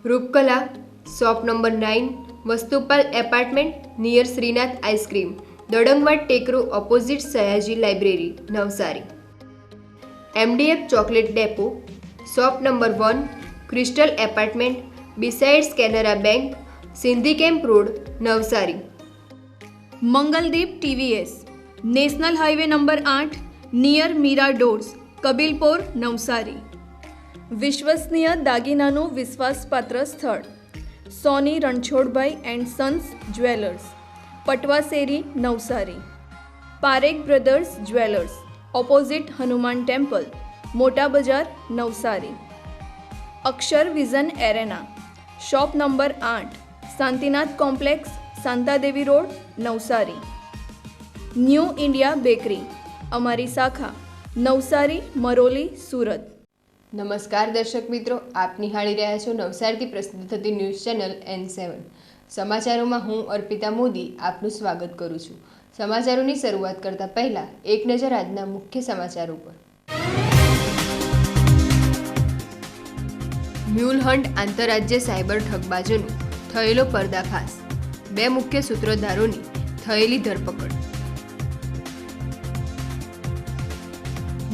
Rupkala, shop number 9, Vastupal apartment near Shrinath ice cream, Dadangwad Tekro opposite Sayaji library, Navsari. MDF chocolate depot, shop number 1, crystal apartment besides Canara bank, Sindhi camp road, Navsari. Mangaldeep TVS, national highway number 8, near Meera doors, Kabilpor, Navsari. વિશ્વસનીય દાગીનાનું વિશ્વાસપાત્ર સ્થળ Soni Ranchhodbhai and sons jewellers, Patvasheri, Navsari. Parekh brothers jewellers, opposite Hanuman temple, Mota Bazaar, Navsari. Akshar vision arena, shop number 8, Shantinath complex, Shantadevi road, Navsari. New India bakery, અમારી શાખા નવસારી, મરોલી, સુરત. નમસ્કાર દર્શક મિત્રો, આપ નિહાળી રહ્યા છો નવસારીથી પ્રસિદ્ધ થતી ન્યૂઝ ચેનલ N7. સમાચારોમાં હું અર્પિતા મોદી આપનું સ્વાગત કરું છું. સમાચારોની શરૂઆત કરતા પહેલા એક નજર આજના મુખ્ય સમાચારો પર. મ્યુલ હન્ટ આંતરરાજ્ય સાયબર ઠગબાજોનો થયેલો પર્દાફાશ, 2 મુખ્ય સૂત્રધારોની થયેલી ધરપકડ.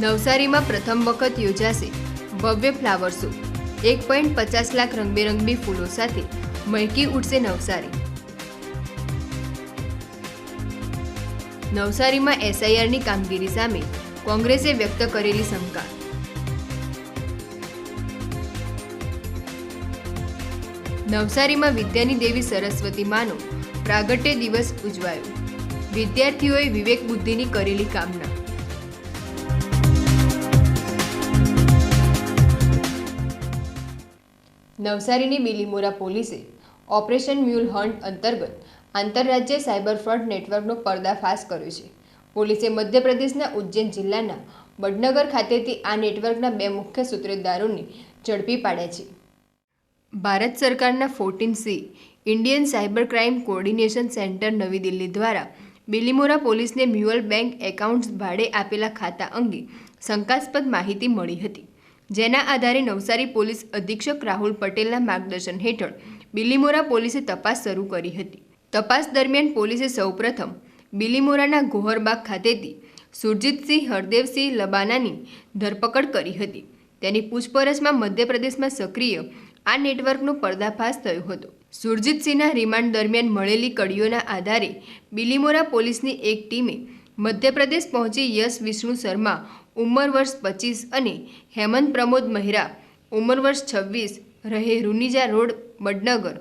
નવસારીમાં પ્રથમ વખત યોજાશે ભવ્ય ફ્લાવર શો, 1.50 લાખ રંગબેરંગી ફૂલો સાથે મહેકી ઉઠશે નવસારી. નવસારીમાં SIRની કામગીરી સામે કોંગ્રેસે વ્યક્ત કરેલી શંકા. નવસારીમાં વિદ્યાની દેવી સરસ્વતી માનો પ્રાગટ્ય દિવસ ઉજવાયો. વિદ્યાર્થીઓએ વિવેક બુદ્ધિની કરેલી કામના. નવસારીની બિલીમોરા પોલીસે ઓપરેશન મ્યુલ હન્ટ અંતર્ગત આંતરરાજ્ય સાયબર ફ્રોડ નેટવર્કનો પર્દાફાશ કર્યો છે. પોલીસે મધ્યપ્રદેશના ઉજ્જૈન જિલ્લાના વડનગર ખાતેથી આ નેટવર્કના 2 મુખ્ય સૂત્રધારોને ઝડપી પાડ્યા છે. ભારત સરકારના 14C Indian cyber crime coordination centre નવી દિલ્હી દ્વારા બિલીમોરા પોલીસને મ્યુઅલ બેંક એકાઉન્ટ્સ ભાડે આપેલા ખાતા અંગે શંકાસ્પદ માહિતી મળી હતી. જેના આધારે નવસારી પોલીસ અધિક્ષક રાહુલ પટેલના માર્ગદર્શન હેઠળ બિલીમોરા પોલીસે તપાસ શરૂ કરી હતી. તપાસ દરમિયાન પોલીસે સૌપ્રથમ બિલીમોરાના ગોહરબાગ ખાતેથી સુરજીતસિંહ હરદેવસિંહ લબાનાની ધરપકડ કરી હતી. તેની પૂછપરછમાં મધ્યપ્રદેશમાં સક્રિય આ નેટવર્કનો પર્દાફાશ થયો હતો. સુરજીતસિંહના રિમાન્ડ દરમિયાન મળેલી કડીઓના આધારે બિલીમોરા પોલીસની એક ટીમે મધ્યપ્રદેશ પહોંચી યશ વિષ્ણુ શર્મા ઉંમર વર્ષ 25 અને હેમંત પ્રમોદ મહેરા ઉંમર વર્ષ 26 રહે રૂનીજા રોડ, વડનગર,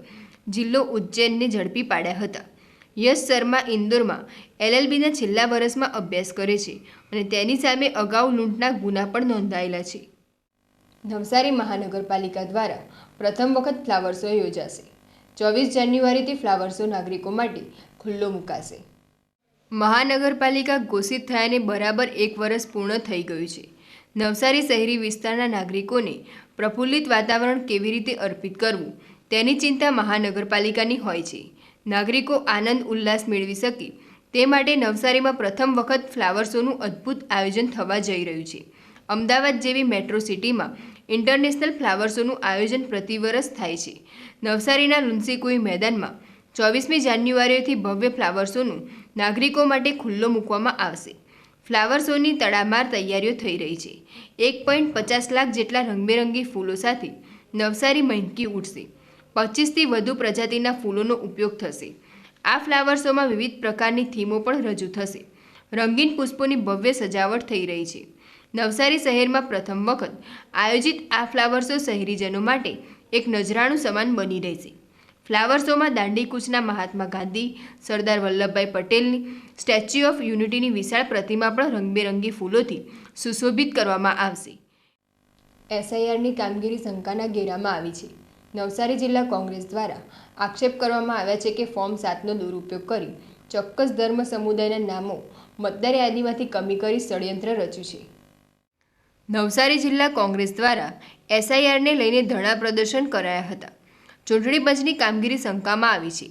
જિલ્લો ઉજ્જૈનને ઝડપી પાડ્યા હતા. યશ શર્મા ઇન્દોરમાં LLBના છેલ્લા વર્ષમાં અભ્યાસ કરે છે અને તેની સામે અગાઉ લૂંટના ગુના પણ નોંધાયેલા છે. નવસારી મહાનગરપાલિકા દ્વારા પ્રથમ વખત ફ્લાવર શો યોજાશે. 24 જાન્યુઆરીથી ફ્લાવર શો નાગરિકો માટે ખુલ્લો મુકાશે. મહાનગરપાલિકા ઘોષિત થયાને બરાબર 1 વર્ષ પૂર્ણ થઈ ગયું છે. નવસારી શહેરી વિસ્તારના નાગરિકોને પ્રફુલ્લિત વાતાવરણ કેવી રીતે અર્પિત કરવું તેની ચિંતા મહાનગરપાલિકાની હોય છે. નાગરિકો આનંદ ઉલ્લાસ મેળવી શકે તે માટે નવસારીમાં પ્રથમ વખત ફ્લાવર શોનું અદ્ભુત આયોજન થવા જઈ રહ્યું છે. અમદાવાદ જેવી મેટ્રો સિટીમાં ઇન્ટરનેશનલ ફ્લાવર શોનું આયોજન પ્રતિવરસ થાય છે. નવસારીના લુન્સીકુઈ મેદાનમાં 24મી જાન્યુઆરીથી ભવ્ય ફ્લાવર શોનું નાગરિકો માટે ખુલ્લો મૂકવામાં આવશે. ફ્લાવર શોની તડામાર તૈયારીઓ થઈ રહી છે. 1.50 લાખ જેટલા રંગબેરંગી ફૂલો સાથે નવસારી મહેકી ઉઠશે. 25થી વધુ પ્રજાતિના ફૂલોનો ઉપયોગ થશે. આ ફ્લાવર શોમાં વિવિધ પ્રકારની થીમો પણ રજૂ થશે. રંગીન પુષ્પોની ભવ્ય સજાવટ થઈ રહી છે. નવસારી શહેરમાં પ્રથમ વખત આયોજિત આ ફ્લાવર શો શહેરીજનો માટે એક નજરાણું સમાન બની રહેશે. ફ્લાવર શોમાં દાંડીકૂચના મહાત્મા ગાંધી, સરદાર વલ્લભભાઈ પટેલની સ્ટેચ્યુ ઓફ યુનિટીની વિશાળ પ્રતિમા પણ રંગબેરંગી ફૂલોથી સુશોભિત કરવામાં આવશે. SIRની કામગીરી શંકાના ઘેરામાં આવી છે. નવસારી જિલ્લા કોંગ્રેસ દ્વારા આક્ષેપ કરવામાં આવ્યા છે કે ફોર્મ 7નો દુરુપયોગ કરી ચોક્કસ ધર્મ સમુદાયના નામો મતદાર યાદીમાંથી કમી કરી ષડયંત્ર રચ્યું છે. નવસારી જિલ્લા કોંગ્રેસ દ્વારા SIRને લઈને ધરણા પ્રદર્શન કરાયા હતા. ચૂંટણી પંચની કામગીરી શંકામાં આવી છે.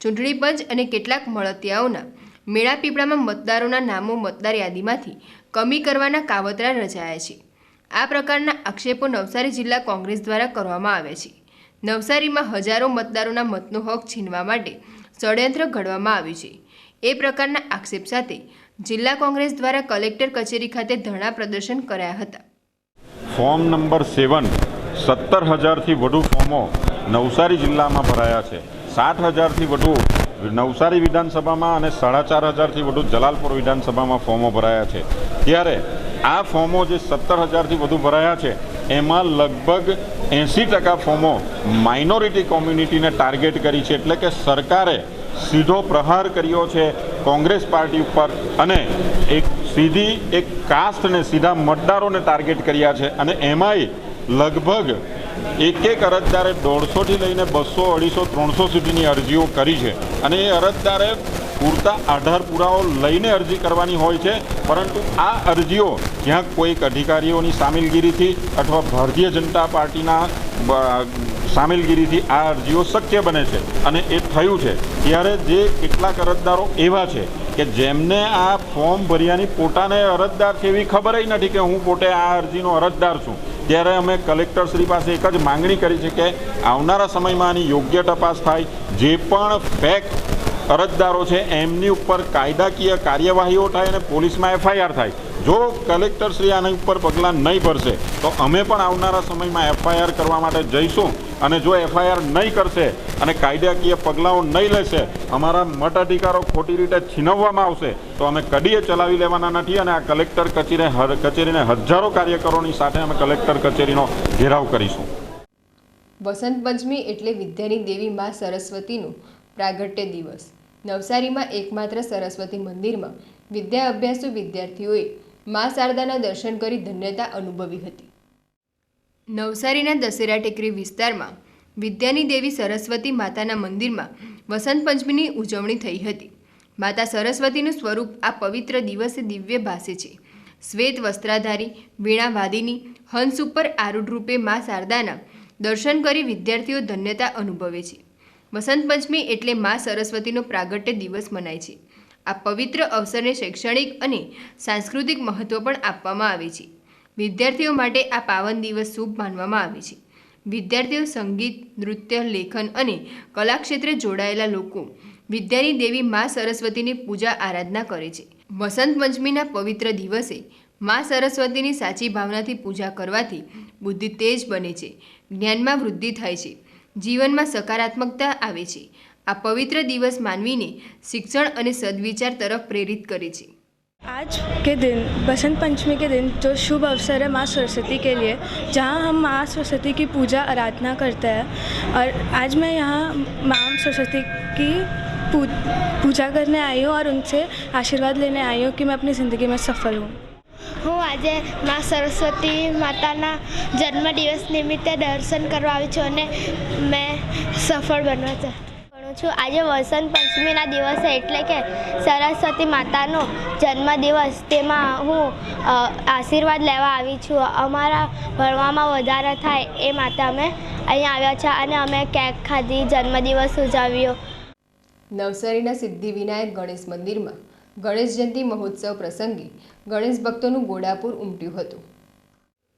ચૂંટણી પંચ અને કેટલાક મળતિયાઓના મેળાપીપળામાં મતદારોના નામો મતદાર યાદીમાંથી કમી કરવાના કાવતરા રચાયા છે. આ પ્રકારના આક્ષેપો નવસારી જિલ્લા કોંગ્રેસ દ્વારા કરવામાં આવ્યા છે. નવસારીમાં હજારો મતદારોના મતનો હક છીનવા માટે ષડયંત્ર ઘડવામાં આવ્યું છે. એ પ્રકારના આક્ષેપ સાથે જિલ્લા કોંગ્રેસ દ્વારા કલેક્ટર કચેરી ખાતે ધરણા પ્રદર્શન કરાયા હતા. ફોર્મ નંબર 7 17,000થી વધુ ફોર્મો નવસારી જિલ્લામાં ભરાયા છે. 60,000થી વધુ નવસારી વિધાનસભામાં અને 4,500થી વધુ જલાલપુર વિધાનસભામાં ફોર્મો ભરાયા છે. ત્યારે આ ફોર્મો જે 17,000થી વધુ ભરાયા છે એમાં લગભગ 80% ફોર્મો માઇનોરિટી કોમ્યુનિટીને ટાર્ગેટ કરી છે. એટલે કે સરકારે સીધો પ્રહાર કર્યો છે કોંગ્રેસ પાર્ટી ઉપર અને એક કાસ્ટને સીધા મતદારોને ટાર્ગેટ કર્યા છે. અને એમાંય લગભગ એક અરજદારે 150થી લઈને 200, 250, 300 સુધીની અરજીઓ કરી છે. અને એ અરજદારે પૂરતા આધાર પુરાવો લઈને અરજી કરવાની હોય છે, પરંતુ આ અરજીઓ ક્યાંક કોઈક અધિકારીઓની સામેલગીરીથી અથવા ભારતીય જનતા પાર્ટીના સામેલગીરીથી આ અરજીઓ શક્ય બને છે અને એ થયું છે. ત્યારે જે કેટલાક અરજદારો એવા છે કે જેમને આ ફોર્મ ભર્યાની પોતાને અરજદાર છે એવી ખબર જ નથી કે હું પોતે આ અરજીનો અરજદાર છું. ત્યારે અમે કલેક્ટરશ્રી પાસે એક જ માંગણી કરી છે કે આવનારા સમયમાં આની યોગ્ય તપાસ થાય. જે પણ ફેક અરજદારો છે એમની ઉપર કાયદાકીય કાર્યવાહીઓ થાય અને પોલીસમાં FIR થાય. જો કલેક્ટરશ્રી આના ઉપર પગલાં નહીં ભરશે તો અમે પણ આવનારા સમયમાં FIR કરવા માટે જઈશું. અને જો FIR નહીં કરશે અને કાયદાકીય પગલાંઓ નહીં લેશે, અમારા મતાધિકારો ખોટી રીતે છીનવવામાં આવશે તો અમે કદીએ ચલાવી લેવાના નથી. અને આ કલેક્ટર કચેરીને હજારો કાર્યકરોની સાથે અમે કલેક્ટર કચેરીનો ઘેરાવ કરીશું. વસંત પંચમી એટલે વિદ્યાની દેવી મા સરસ્વતીનું પ્રાગટ્ય દિવસ. નવસારીમાં એકમાત્ર સરસ્વતી મંદિરમાં વિદ્યા અભ્યાસુ વિદ્યાર્થીઓએ મા શારદાના દર્શન કરી ધન્યતા અનુભવી હતી. નવસારીના દશેરા ટેકરી વિસ્તારમાં વિદ્યાની દેવી સરસ્વતી માતાના મંદિરમાં વસંત પંચમીની ઉજવણી થઈ હતી. માતા સરસ્વતીનું સ્વરૂપ આ પવિત્ર દિવસે દિવ્ય ભાસે છે. શ્વેત વસ્ત્રાધારી વીણાવાદિની હંસ ઉપર આરૂઢ રૂપે મા શારદાના દર્શન કરી વિદ્યાર્થીઓ ધન્યતા અનુભવે છે. વસંત પંચમી એટલે મા સરસ્વતીનો પ્રાગટ્ય દિવસ મનાય છે. આ પવિત્ર અવસરને શૈક્ષણિક અને સાંસ્કૃતિક મહત્વ પણ આપવામાં આવે છે. વિદ્યાર્થીઓ માટે આ પાવન દિવસ શુભ માનવામાં આવે છે. વિદ્યાર્થીઓ સંગીત, નૃત્ય, લેખન અને કલા ક્ષેત્રે જોડાયેલા લોકો વિદ્યાની દેવી મા સરસ્વતીની પૂજા આરાધના કરે છે. વસંત પંચમીના પવિત્ર દિવસે મા સરસ્વતીની સાચી ભાવનાથી પૂજા કરવાથી બુદ્ધિ તેજ બને છે, જ્ઞાનમાં વૃદ્ધિ થાય છે, જીવનમાં સકારાત્મકતા આવે છે. આ પવિત્ર દિવસ માનવીને શિક્ષણ અને સદવિચાર તરફ પ્રેરિત કરે છે. आज के दिन बसंत पंचमी के दिन जो शुभ अवसर है माँ सरस्वती के लिए, जहाँ हम माँ सरस्वती की पूजा आराधना करते हैं. और आज मैं यहाँ माँ सरस्वती की पूजा करने आई हूँ और उनसे आशीर्वाद लेने आई हूँ कि मैं अपनी ज़िंदगी में सफल हूँ. હું આજે મા સરસ્વતી માતાના જન્મદિવસ નિમિત્તે દર્શન કરવા આવી છું અને મેં સફળ બનવા ભણું છું. આજે વસંત પંચમીના દિવસે એટલે કે સરસ્વતી માતાનો જન્મદિવસ, તેમાં હું આશીર્વાદ લેવા આવી છું. અમારા ભણવામાં વધારે થાય એ માટે અમે અહીંયા આવ્યા છે અને અમે કેક ખાધી, જન્મદિવસ ઉજવ્યો. નવસારીના સિદ્ધિવિનાયક ગણેશ મંદિરમાં ગણેશ જયંતિ મહોત્સવ પ્રસંગે ગણેશ ભક્તોનું ઘોડાપુર ઉમટ્યું હતું.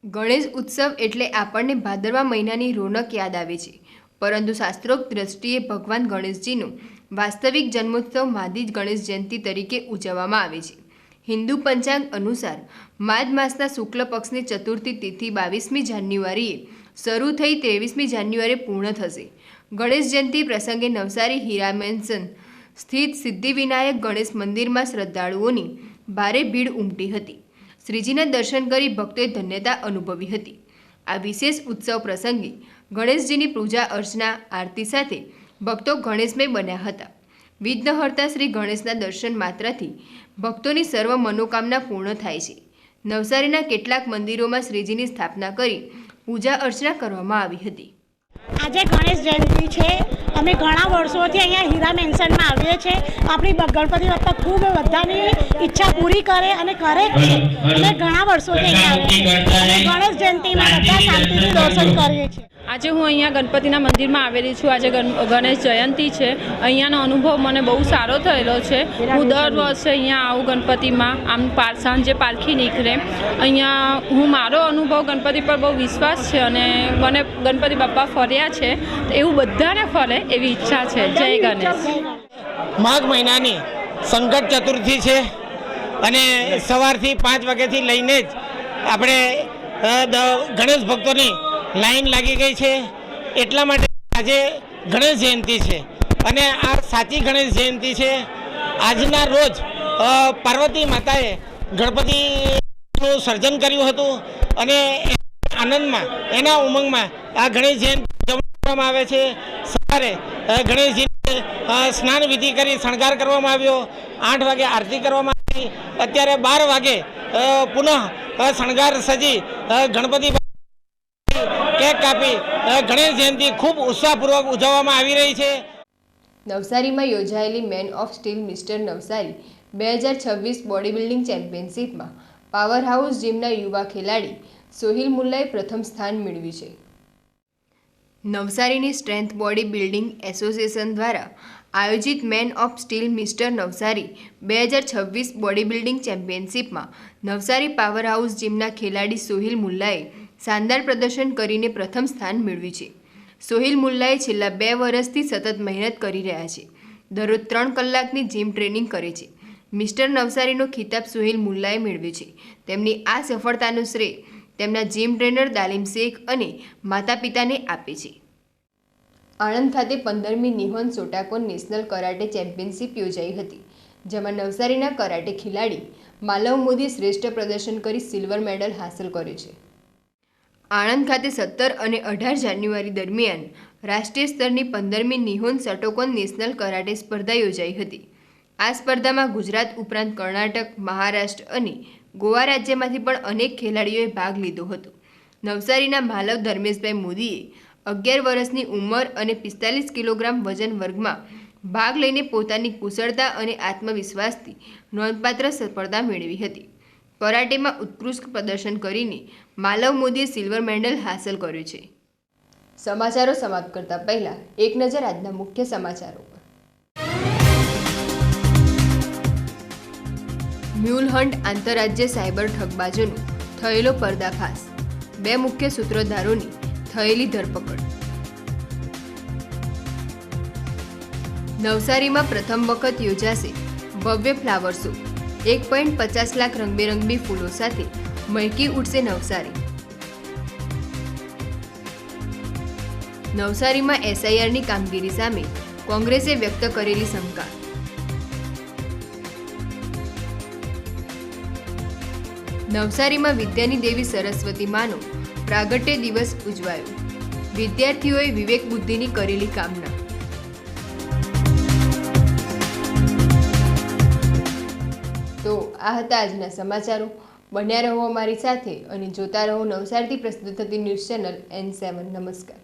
ગણેશ ઉત્સવ એટલે આપણને ભાદરવા મહિનાની રોનક યાદ આવે છે, પરંતુ શાસ્ત્રોક્ત દ્રષ્ટિએ ભગવાન ગણેશજીનો વાસ્તવિક જન્મોત્સવ માદી ગણેશ જયંતિ તરીકે ઉજવવામાં આવે છે. હિન્દુ પંચાંગ અનુસાર માઘ માસના શુક્લ પક્ષની ચતુર્થી તિથિ 22મી જાન્યુઆરીએ શરૂ થઈ 23મી જાન્યુઆરીએ પૂર્ણ થશે. ગણેશ જયંતિ પ્રસંગે નવસારી હીરા મેન્શન સ્થિત સિદ્ધિવિનાયક ગણેશ મંદિરમાં શ્રદ્ધાળુઓની ભારે ભીડ ઉમટી હતી. શ્રીજીના દર્શન કરી ભક્તોએ ધન્યતા અનુભવી હતી. આ વિશેષ ઉત્સવ પ્રસંગે ગણેશજીની પૂજા અર્ચના આરતી સાથે ભક્તો ગણેશમય બન્યા હતા. વિઘ્નહર્તા શ્રી ગણેશના દર્શન માત્રથી ભક્તોની સર્વ મનોકામના પૂર્ણ થાય છે. નવસારીના કેટલાક મંદિરોમાં શ્રીજીની સ્થાપના કરી પૂજા અર્ચના કરવામાં આવી હતી. આજે ગણેશ જયંતિ છે. અમે ઘણા વર્ષોથી અહીંયા હીરા મેન્શનમાં આવીએ છીએ. આપણી ગણપતિ બાપ્પા ખૂબ બધાની ઈચ્છા પૂરી કરે અને કરે જ છે. અમે ઘણા વર્ષોથી અહીંયા આવીએ છીએ. ગણેશ જયંતિમાં બધા શાંતિથી દર્શન કરીએ છીએ. આજે હું અહીંયા ગણપતિના મંદિરમાં આવેલી છું. આજે ગણેશ જયંતિ છે. અહીંયાનો અનુભવ મને બહુ સારો થયેલો છે. હું દર વર્ષે અહીંયા આવું ગણપતિમાં, આમ સાંજે પાલખી નીકળે. અહીંયા હું મારો અનુભવ ગણપતિ પર બહુ વિશ્વાસ છે અને મને ગણપતિ બાપા ફર્યા છે, એવું બધાને ફરે એવી ઈચ્છા છે. જય ગણેશ. માઘ મહિનાની સંકટ ચતુર્થી છે અને સવારથી 5 વાગ્યાથી લઈને જ આપણે ગણેશ ભક્તોની લાઈન લાગી ગઈ છે. એટલા માટે આજે ગણેશ જયંતિ છે અને આ સાચી ગણેશ જયંતિ છે. આજના રોજ પાર્વતી માતાએ ગણપતિનું સર્જન કર્યું હતું અને આનંદમાં, એના ઉમંગમાં આ ગણેશ જયંતિ ઉજવવામાં આવે છે. સવારે ગણેશજીને સ્નાન વિધિ કરી શણગાર કરવામાં આવ્યો. 8 વાગે આરતી કરવામાં આવી. અત્યારે 12 વાગે પુનઃ શણગાર સજી ગણપતિ કેક કાપી ગણેશ જયંતિ ખૂબ ઉત્સાહપૂર્વક ઉજવવામાં આવી રહી છે. નવસારીમાં યોજાયેલી man of steel mister Navsari 2026 body building ચેમ્પિયનશિપમાં પાવર હાઉસ જીમના યુવા ખેલાડી સોહિલ મુલ્લાએ પ્રથમ સ્થાન મેળવ્યું છે. નવસારીની સ્ટ્રેન્થ બોડી બિલ્ડિંગ એસોસિએશન દ્વારા આયોજિત man of steel mister Navsari 2026 body building ચેમ્પિયનશિપમાં નવસારી પાવર હાઉસ જીમના ખેલાડી સોહિલ મુલ્લાએ શાનદાર પ્રદર્શન કરીને પ્રથમ સ્થાન મેળવ્યું છે. સોહિલ મુલ્લાએ છેલ્લા 2 વર્ષથી સતત મહેનત કરી રહ્યા છે. દરરોજ 3 કલાકની જીમ ટ્રેનિંગ કરે છે. મિસ્ટર નવસારીનો ખિતાબ સોહિલ મુલ્લાએ મેળવ્યો છે. તેમની આ સફળતાનું શ્રેય તેમના જીમ ટ્રેનર દાલીમ શેખ અને માતા પિતાને આપે છે. આણંદ ખાતે 15મી નિહોન શોટાકોન નેશનલ કરાટે ચેમ્પિયનશિપ યોજાઈ હતી, જેમાં નવસારીના કરાટે ખેલાડી માલવ મોદીએ શ્રેષ્ઠ પ્રદર્શન કરી સિલ્વર મેડલ હાંસલ કર્યો છે. આણંદ ખાતે 17 અને 18 જાન્યુઆરી દરમિયાન રાષ્ટ્રીય સ્તરની 15મી નિહોન શોટાકોન નેશનલ કરાટે સ્પર્ધા યોજાઈ હતી. આ સ્પર્ધામાં ગુજરાત ઉપરાંત કર્ણાટક, મહારાષ્ટ્ર અને ગોવા રાજ્યમાંથી પણ અનેક ખેલાડીઓએ ભાગ લીધો હતો. નવસારીના માલવ ધર્મેશભાઈ મોદીએ 11 વર્ષની ઉંમર અને 45 કિલોગ્રામ વજન વર્ગમાં ભાગ લઈને પોતાની કુશળતા અને આત્મવિશ્વાસથી નોંધપાત્ર સફળતા મેળવી હતી. કરાટેમાં ઉત્કૃષ્ટ પ્રદર્શન કરીને માલવ મોદીએ સિલ્વર મેડલ હાંસલ કર્યો છે. સમાચારો સમાપ્ત કરતા પહેલા એક નજર આજના મુખ્ય સમાચારો પર. મ્યુલ હન્ટ આંતરરાજ્ય સાયબર ઠગબાજોનો થયેલો પર્દાફાશ. 2 મુખ્ય સૂત્રધારોની થયેલી ધરપકડ. નવસારીમાં પ્રથમ વખત યોજાશે ભવ્ય ફ્લાવર શો. 1.50 લાખ રંગબેરંગી ફૂલો સાથે મહેકી ઉઠશે નવસારી. નવસારીમાં એસઆઈઆરની કામગીરી સામે કોંગ્રેસે વ્યક્ત કરેલી શંકા. નવસારીમાં વિદ્યાની દેવી સરસ્વતી માનો પ્રાગટ્ય દિવસ ઉજવાયો. વિદ્યાર્થીઓએ વિવેક બુદ્ધિની કરેલી કામના. તો આ હતા આજના સમાચારો. બન્યા રહો અમારી સાથે અને જોતા રહો નવસારીથી પ્રસ્તુત થતી ન્યૂઝ ચેનલ N7. નમસ્કાર.